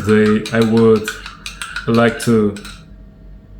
Today I would like to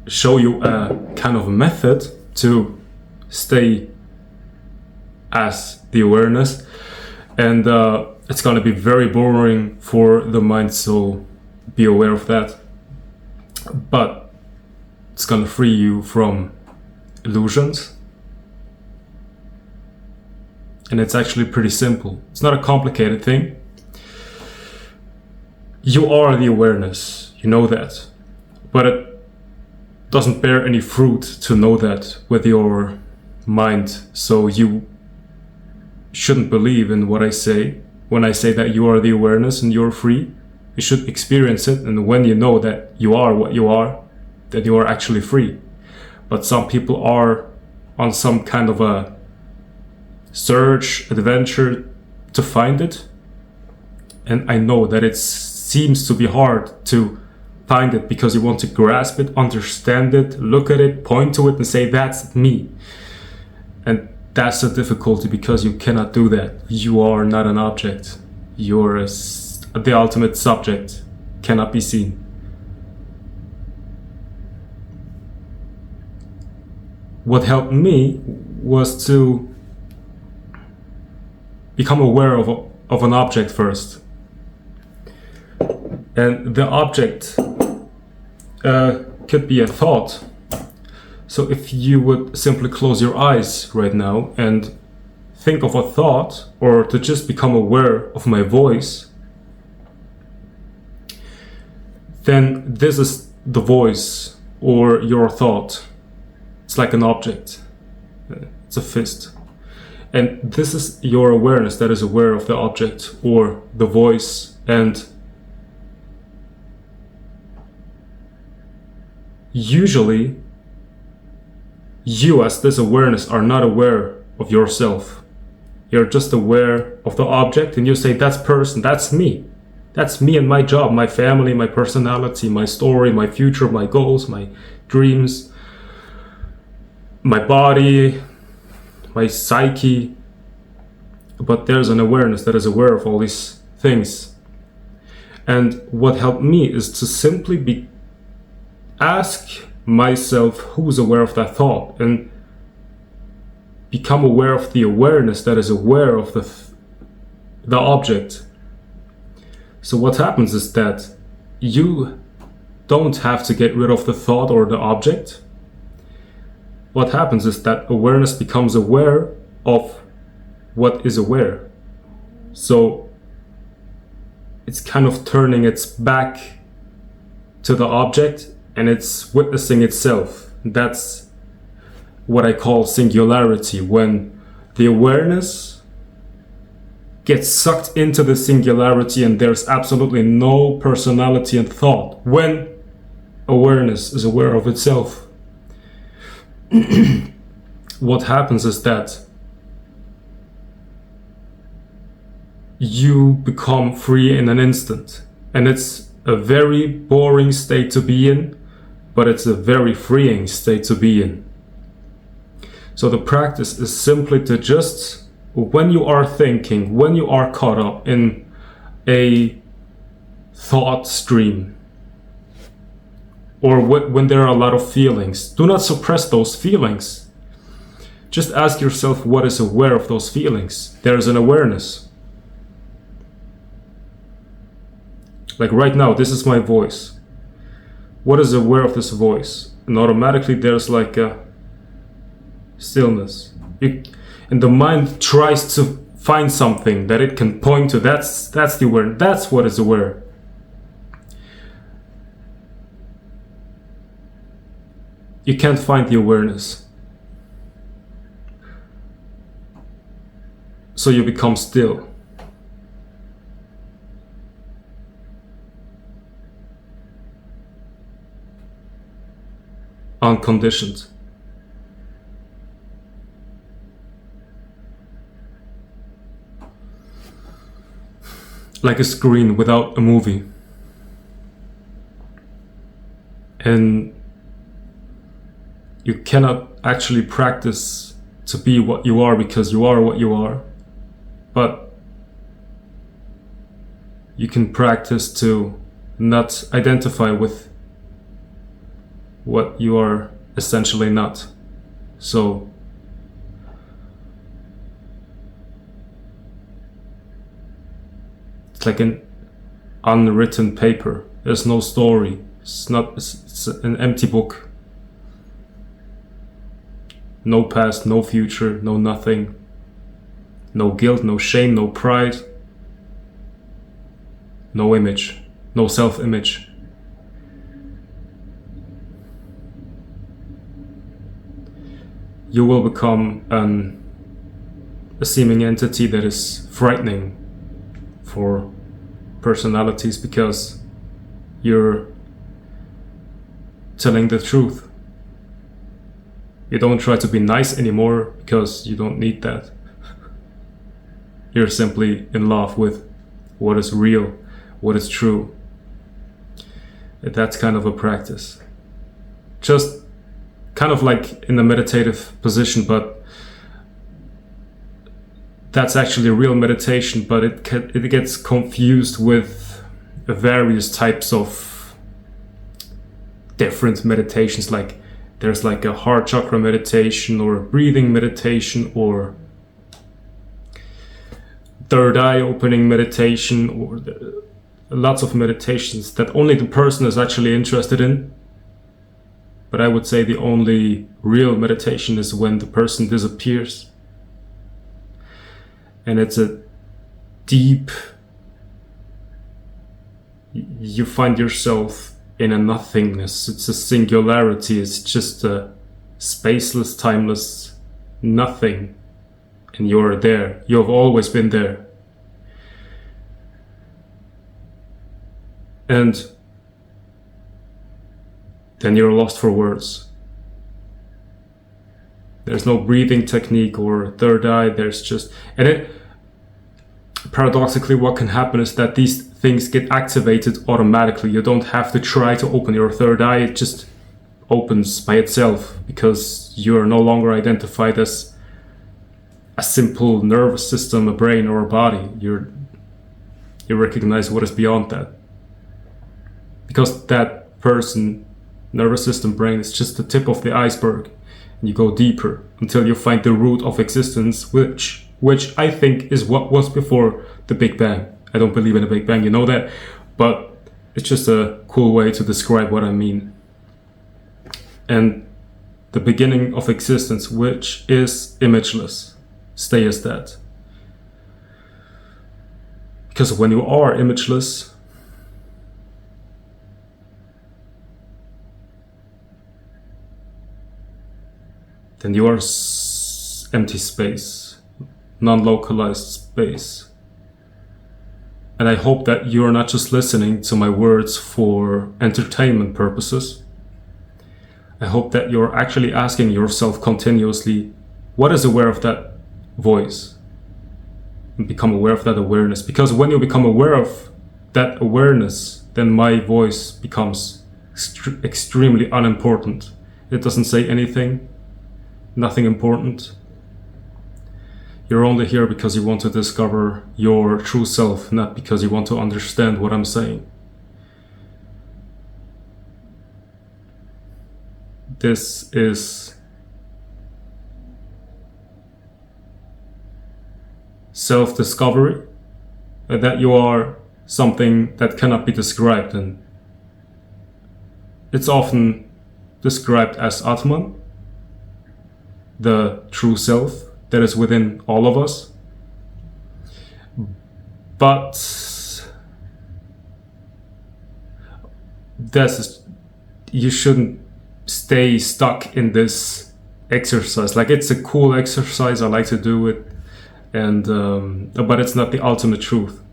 show you a kind of method to stay as the awareness, and it's gonna be very boring for the mind, so be aware of that, but it's gonna free you from illusions. And it's actually pretty simple. It's not a complicated thing. You are the awareness, you know that, but it doesn't bear any fruit to know that with your mind. So you shouldn't believe in what I say when I say that you are the awareness and you're free. You should experience it, and when you know that you are what you are, that you are actually free. But some people are on some kind of a search, adventure to find it, and I know that it seems to be hard to find it because you want to grasp it, understand it, look at it, point to it and say that's me. And that's the difficulty, because you cannot do that. You are not an object. You're the ultimate subject, cannot be seen. What helped me was to become aware of an object first. And the object could be a thought. So if you would simply close your eyes right now and think of a thought, or to just become aware of my voice, then this is the voice or your thought. It's like an object. It's a fist. And this is your awareness that is aware of the object or the voice. And usually, you as this awareness are not aware of yourself. You're just aware of the object, and you say, that's person, that's me. That's me and my job, my family, my personality, my story, my future, my goals, my dreams, my body, my psyche. But there's an awareness that is aware of all these things. And what helped me is to simply ask myself who's aware of that thought, and become aware of the awareness that is aware of the object. So what happens is that you don't have to get rid of the thought or the object. What happens is that awareness becomes aware of what is aware. So it's kind of turning its back to the object, and it's witnessing itself. That's what I call singularity, when the awareness gets sucked into the singularity and there's absolutely no personality and thought, when awareness is aware of itself. What happens is that you become free in an instant, and it's a very boring state to be in, but it's a very freeing state to be in. So the practice is simply to just, when you are thinking, when you are caught up in a thought stream, or when there are a lot of feelings, do not suppress those feelings. Just ask yourself what is aware of those feelings. There is an awareness. Like right now, this is my voice. What is aware of this voice? And automatically there's like a stillness. And the mind tries to find something that it can point to. That's the awareness. That's what is aware. You can't find the awareness. So you become still. Unconditioned. Like a screen without a movie. And you cannot actually practice to be what you are, because you are what you are. But you can practice to not identify with what you are essentially not. So it's like an unwritten paper. There's no story. It's an empty book. No past, no future, no nothing. No guilt, no shame, no pride. No image, no self-image. You will become a seeming entity that is frightening for personalities because you're telling the truth. You don't try to be nice anymore because you don't need that. You're simply in love with what is real, what is true. That's kind of a practice. Just kind of like in a meditative position, but that's actually real meditation, but it gets confused with various types of different meditations. Like there's like a heart chakra meditation or a breathing meditation or third eye opening meditation, or lots of meditations that only the person is actually interested in. But I would say the only real meditation is when the person disappears. And it's a deep, you find yourself in a nothingness. It's a singularity. It's just a spaceless, timeless nothing. And you're there. You have always been there. And then you're lost for words. There's no breathing technique or third eye. There's just, and it, paradoxically, what can happen is that these things get activated automatically. You don't have to try to open your third eye. It just opens by itself because you are no longer identified as a simple nervous system, a brain, or a body. You recognize what is beyond that. Because that person, nervous system, brain, is just the tip of the iceberg. And you go deeper until you find the root of existence, which I think is what was before the Big Bang. I don't believe in a Big Bang, you know that, but it's just a cool way to describe what I mean. And the beginning of existence, which is imageless. Stay as that. Because when you are imageless, then you are empty space, non-localized space. And I hope that you're not just listening to my words for entertainment purposes. I hope that you're actually asking yourself continuously, what is aware of that voice? And become aware of that awareness. Because when you become aware of that awareness, then my voice becomes extremely unimportant. It doesn't say anything, nothing important. You're only here because you want to discover your true self, not because you want to understand what I'm saying. This is self-discovery, that you are something that cannot be described, and it's often described as Atman, the true self that is within all of us. But you shouldn't stay stuck in this exercise. Like, it's a cool exercise, I like to do it, and but it's not the ultimate truth.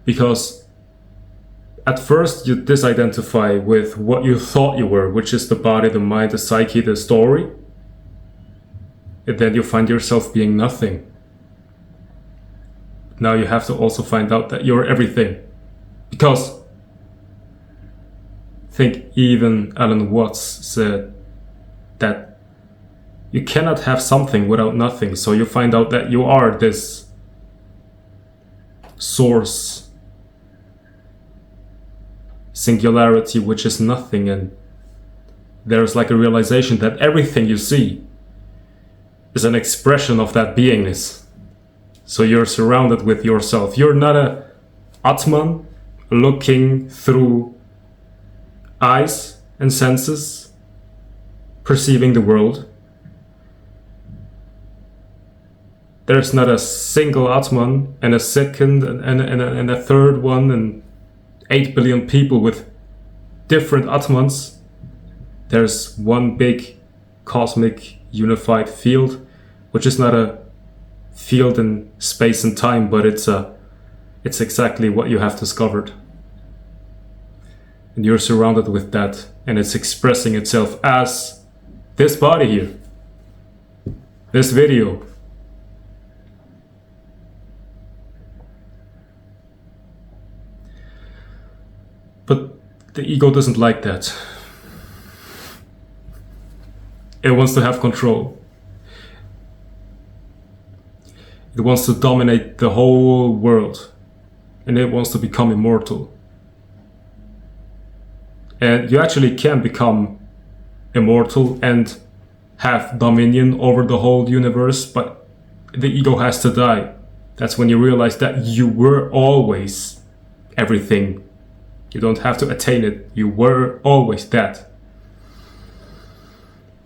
Because at first you disidentify with what you thought you were, which is the body, the mind, the psyche, the story. And then you find yourself being nothing. Now you have to also find out that you're everything. Because I think even Alan Watts said that you cannot have something without nothing. So you find out that you are this source singularity, which is nothing, and there's like a realization that everything you see is an expression of that beingness. So you're surrounded with yourself. You're not a Atman looking through eyes and senses, perceiving the world. There's not a single Atman and a second and a third one and 8 billion people with different Atmans. There's one big cosmic unified field, which is not a field in space and time, but it's exactly what you have discovered. And you're surrounded with that, and it's expressing itself as this body here, this video. But the ego doesn't like that. It wants to have control. It wants to dominate the whole world. And it wants to become immortal. And you actually can become immortal and have dominion over the whole universe, but the ego has to die. That's when you realize that you were always everything. You don't have to attain it. You were always that.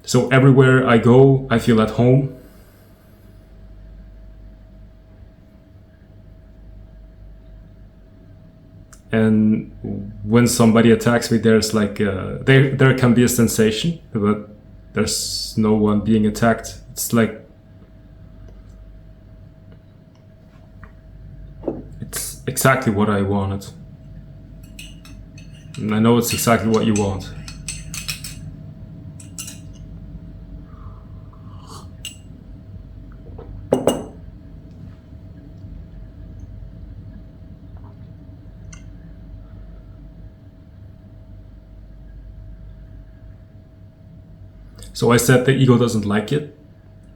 So everywhere I go, I feel at home. And when somebody attacks me, there's like there can be a sensation, but there's no one being attacked. It's like it's exactly what I wanted. And I know it's exactly what you want. So I said the ego doesn't like it,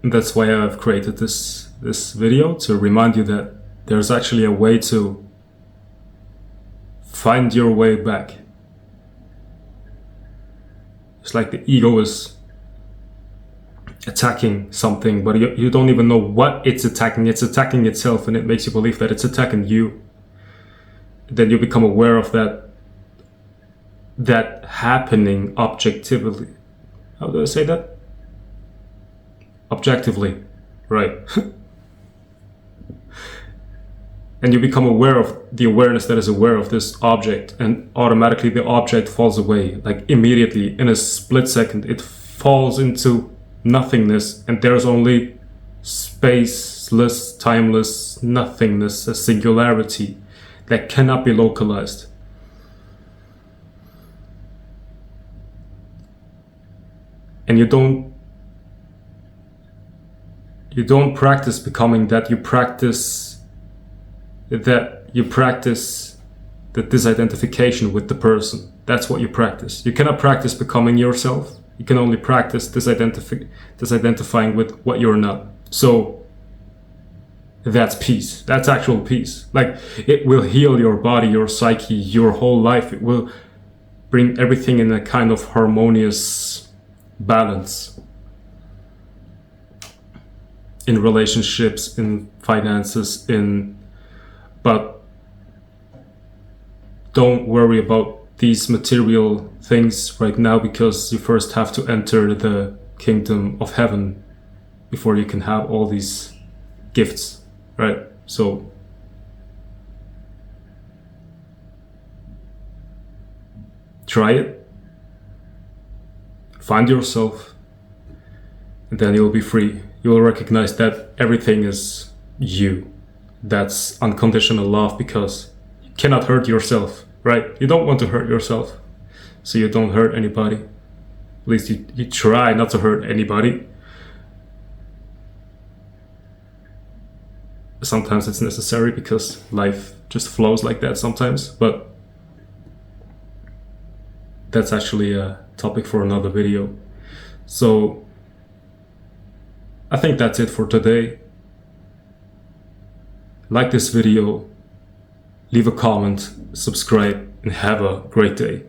and that's why I've created this video, to remind you that there's actually a way to find your way back. It's like the ego is attacking something, but you don't even know what it's attacking. It's attacking itself, and it makes you believe that it's attacking you. Then you become aware of that happening objectively. How do I say that? Objectively, right. And you become aware of the awareness that is aware of this object, and automatically the object falls away, like immediately, in a split second. It falls into nothingness, and there's only spaceless, timeless nothingness, a singularity that cannot be localized. And you don't practice becoming that. You practice the disidentification with the person. That's what you practice. You cannot practice becoming yourself. You can only practice disidentifying with what you're not. So that's peace. That's actual peace. Like, it will heal your body, your psyche, your whole life. It will bring everything in a kind of harmonious balance in relationships, in finances, but don't worry about these material things right now, because you first have to enter the kingdom of heaven before you can have all these gifts, right? So try it. Find yourself, and then you'll be free. You will recognize that everything is you. That's unconditional love, because you cannot hurt yourself, right? You don't want to hurt yourself, so you don't hurt anybody. At least you try not to hurt anybody. Sometimes it's necessary, because life just flows like that sometimes, but that's actually a topic for another video. So I think that's it for today. Like this video, leave a comment, subscribe, and have a great day.